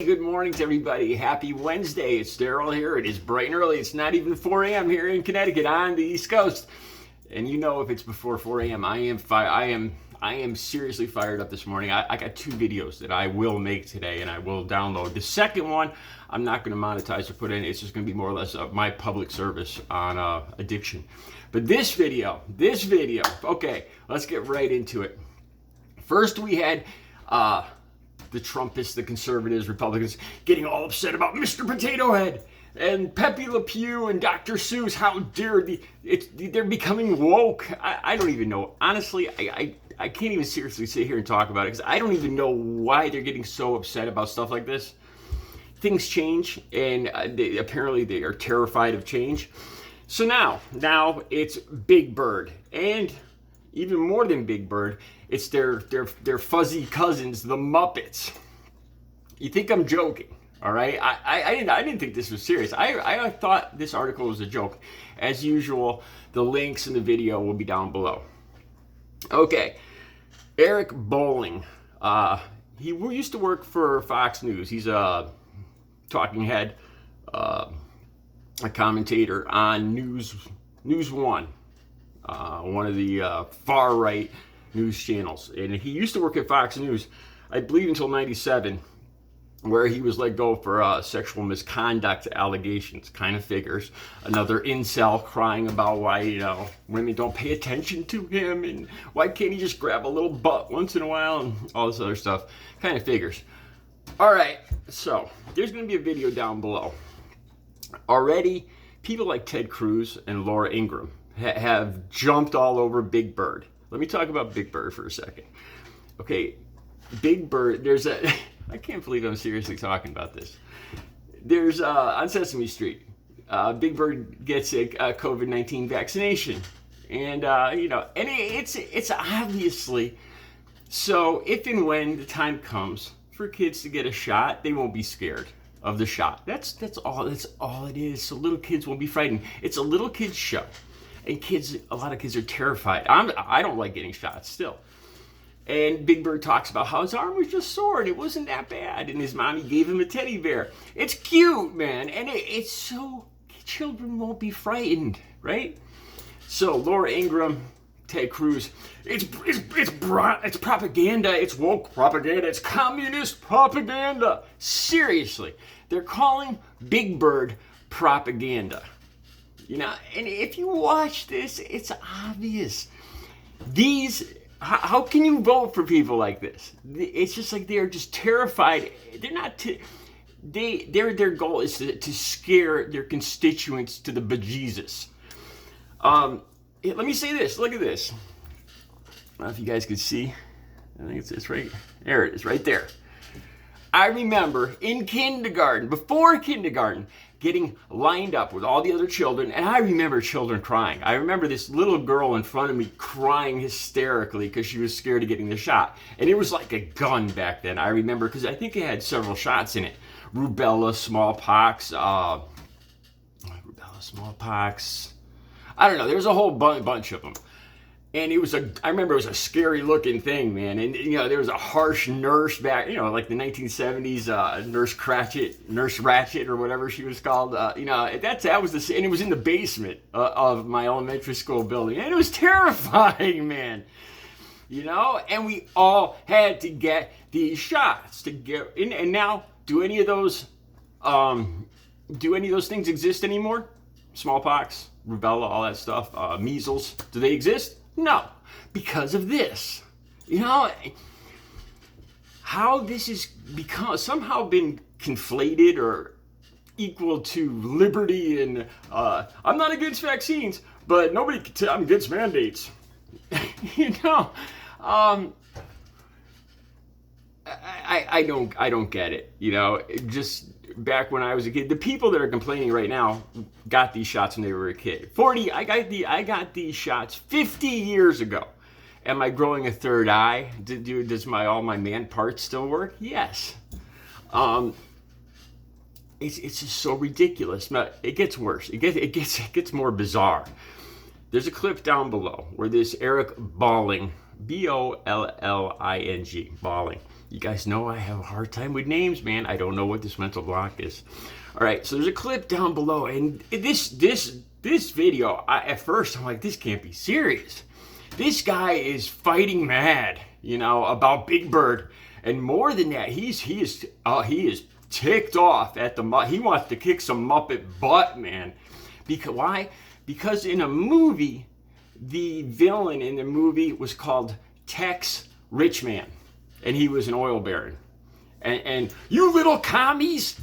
Good morning to everybody. Happy Wednesday. It's Daryl here. It is bright and early. It's not even 4 a.m. here in Connecticut on the East Coast. And you know, if it's before 4 a.m., I am seriously fired up this morning. I got two videos that I will make today and I will download. The second one, I'm not going to monetize or put in. It's just going to be more or less my public service on addiction. But this video, okay, let's get right into it. First, we had the Trumpists, the conservatives, Republicans getting all upset about Mr. Potato Head and Pepe Le Pew and Dr. Seuss. How dare they're becoming woke. I don't even know. Honestly, I can't even seriously sit here and talk about it because I don't even know why they're getting so upset about stuff like this. Things change, and apparently they are terrified of change. So now it's Big Bird, and even more than Big Bird, it's their fuzzy cousins, the Muppets. You think I'm joking, all right? I didn't think this was serious. I thought this article was a joke. As usual, the links in the video will be down below. Okay, Eric Bolling. He used to work for Fox News. He's a talking head, a commentator on News One. One of the far-right news channels. And he used to work at Fox News, I believe, until 97, where he was let go for sexual misconduct allegations. Kind of figures. Another incel crying about why, women don't pay attention to him, and why can't he just grab a little butt once in a while, and all this other stuff. Kind of figures. All right, so there's going to be a video down below. Already, people like Ted Cruz and Laura Ingraham have jumped all over Big Bird. Let me talk about Big Bird for a second. Okay, Big Bird, I can't believe I'm seriously talking about this. There's, on Sesame Street, Big Bird gets a COVID-19 vaccination. And, and it's obviously, so if and when the time comes for kids to get a shot, they won't be scared of the shot. That's all it is. So little kids won't be frightened. It's a little kid's show. And a lot of kids are terrified. I don't like getting shots still. And Big Bird talks about how his arm was just sore and it wasn't that bad. And his mommy gave him a teddy bear. It's cute, man. And it's so children won't be frightened, right? So Laura Ingraham, Ted Cruz, it's propaganda. It's woke propaganda. It's communist propaganda. Seriously, they're calling Big Bird propaganda. And if you watch this, it's obvious. How can you vote for people like this? It's just like they're just terrified. They're not. Their goal is to scare their constituents to the bejesus. Let me say this. Look at this. I don't know if you guys can see. I think it's right. There it is, right there. I remember in kindergarten, before kindergarten, getting lined up with all the other children, and I remember children crying. I remember this little girl in front of me crying hysterically because she was scared of getting the shot. And it was like a gun back then. I remember because I think it had several shots in it. Rubella, smallpox, I don't know, there was a whole bunch of them. And I remember it was a scary looking thing, man. And, there was a harsh nurse back, like the 1970s, Nurse Ratchet or whatever she was called. That was and it was in the basement of my elementary school building. And it was terrifying, man. And we all had to get these shots to get in. And now, do any of those things exist anymore? Smallpox, rubella, all that stuff, measles, do they exist? No, because of this. How this has somehow been conflated or equal to liberty, and I'm not against vaccines, but nobody can tell I'm against mandates. I don't get it. Just back when I was a kid, the people that are complaining right now got these shots when they were a kid. I got these shots 50 years ago. Am I growing a third eye? Does all my man parts still work? Yes. It's just so ridiculous. It gets worse. It gets more bizarre. There's a clip down below where this Eric Bolling, Bolling, You guys know I have a hard time with names, man. I don't know what this mental block is. All right, so there's a clip down below, and this video, at first I'm like, this can't be serious. This guy is fighting mad, about Big Bird, and more than that, he is ticked off at he wants to kick some Muppet butt, man. Because why? Because in a movie, the villain in the movie was called Tex Richman, and he was an oil baron. And you little commies,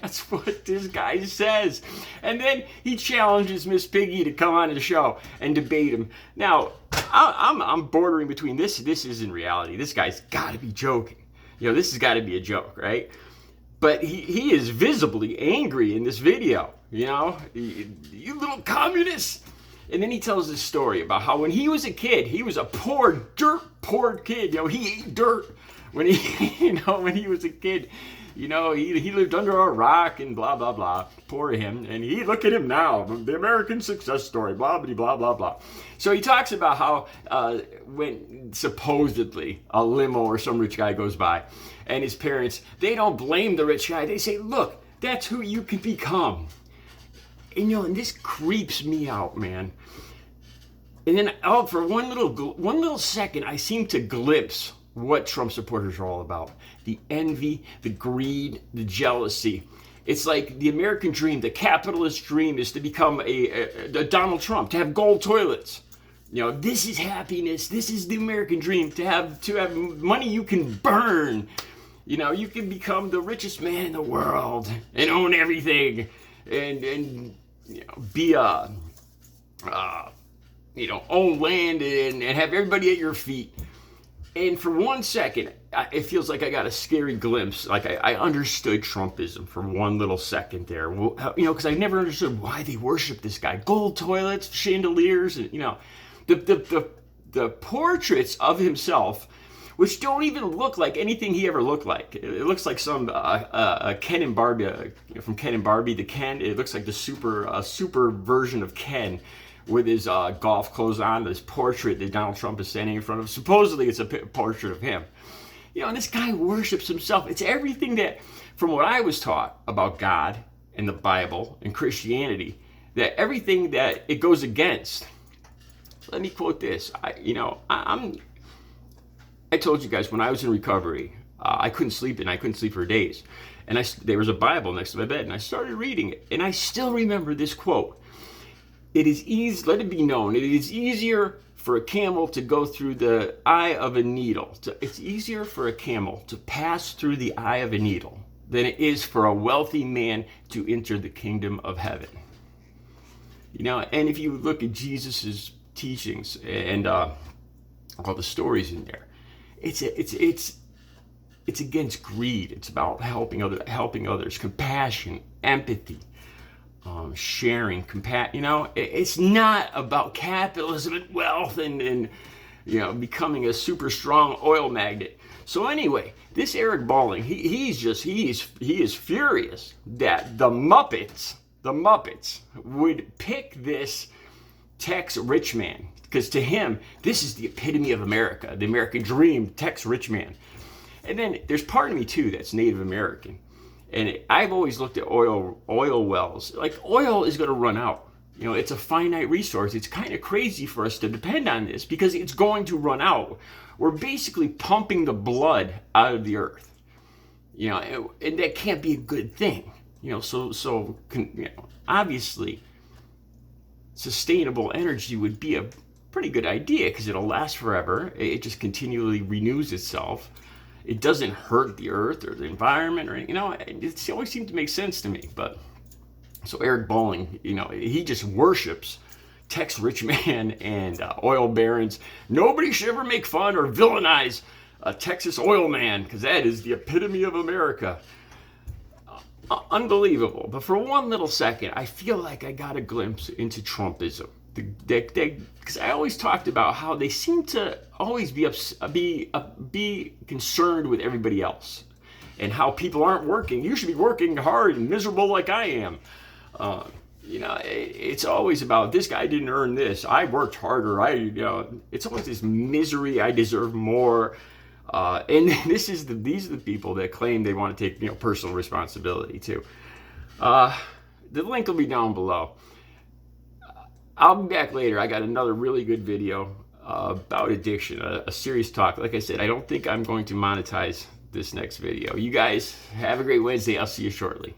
that's what this guy says. And then he challenges Miss Piggy to come on the show and debate him. Now, I'm bordering between this isn't reality. This guy's got to be joking. This has got to be a joke, right? But he is visibly angry in this video. You little communists. And then he tells this story about how when he was a kid, he was a poor kid. He ate dirt when when he was a kid. He lived under a rock and blah, blah, blah. Poor him. And look at him now, the American success story, blah, blah, blah, blah, blah. So he talks about how when supposedly a limo or some rich guy goes by, and his parents, they don't blame the rich guy. They say, look, that's who you can become. And this creeps me out, man. And then for one little second, I seem to glimpse what Trump supporters are all about. The envy, the greed, the jealousy. It's like the American dream, the capitalist dream is to become a Donald Trump, to have gold toilets. This is happiness. This is the American dream, to have money you can burn. You can become the richest man in the world and own everything and be own land and have everybody at your feet. And for 1 second, it feels like I got a scary glimpse. Like I understood Trumpism for one little second there. Because I never understood why they worship this guy. Gold toilets, chandeliers, and the portraits of himself, which don't even look like anything he ever looked like. It looks like some Ken and Barbie, from Ken and Barbie. The Ken, it looks like the super version of Ken with his golf clothes on, this portrait that Donald Trump is standing in front of. Supposedly it's a portrait of him. And this guy worships himself. It's everything that, from what I was taught about God and the Bible and Christianity, that everything that it goes against. Let me quote this. I told you guys when I was in recovery, I couldn't sleep and I couldn't sleep for days. And there was a Bible next to my bed and I started reading it. And I still remember this quote. It is easy, let it be known, it is easier for a camel to go through the eye of a needle. It's easier for a camel to pass through the eye of a needle than it is for a wealthy man to enter the kingdom of heaven. And if you look at Jesus's teachings and all the stories in there, it's against greed. It's about helping others, compassion, empathy, sharing, it's not about capitalism and wealth and becoming a super strong oil magnate. So anyway, this Eric Bolling, he is furious that the Muppets would pick this Tex Richman, because to him this is the epitome of America, the American dream, Tex Richman. And then there's part of me too that's Native American. And I've always looked at oil wells. Like, oil is going to run out. It's a finite resource. It's kind of crazy for us to depend on this because it's going to run out. We're basically pumping the blood out of the earth. And that can't be a good thing. Obviously, sustainable energy would be a pretty good idea because it'll last forever. It just continually renews itself. It doesn't hurt the earth or the environment or anything. It always seemed to make sense to me. But so Eric Bolling, he just worships Tex Richman and oil barons. Nobody should ever make fun or villainize a Texas oil man because that is the epitome of America. Unbelievable. But for one little second, I feel like I got a glimpse into Trumpism. Because I always talked about how they seem to always be concerned with everybody else and how people aren't working. You should be working hard and miserable like I am. It's always about this guy didn't earn this. I worked harder. It's always this misery. I deserve more. And these are the people that claim they want to take personal responsibility too. The link will be down below. I'll be back later. I got another really good video about addiction, a serious talk. Like I said, I don't think I'm going to monetize this next video. You guys have a great Wednesday. I'll see you shortly.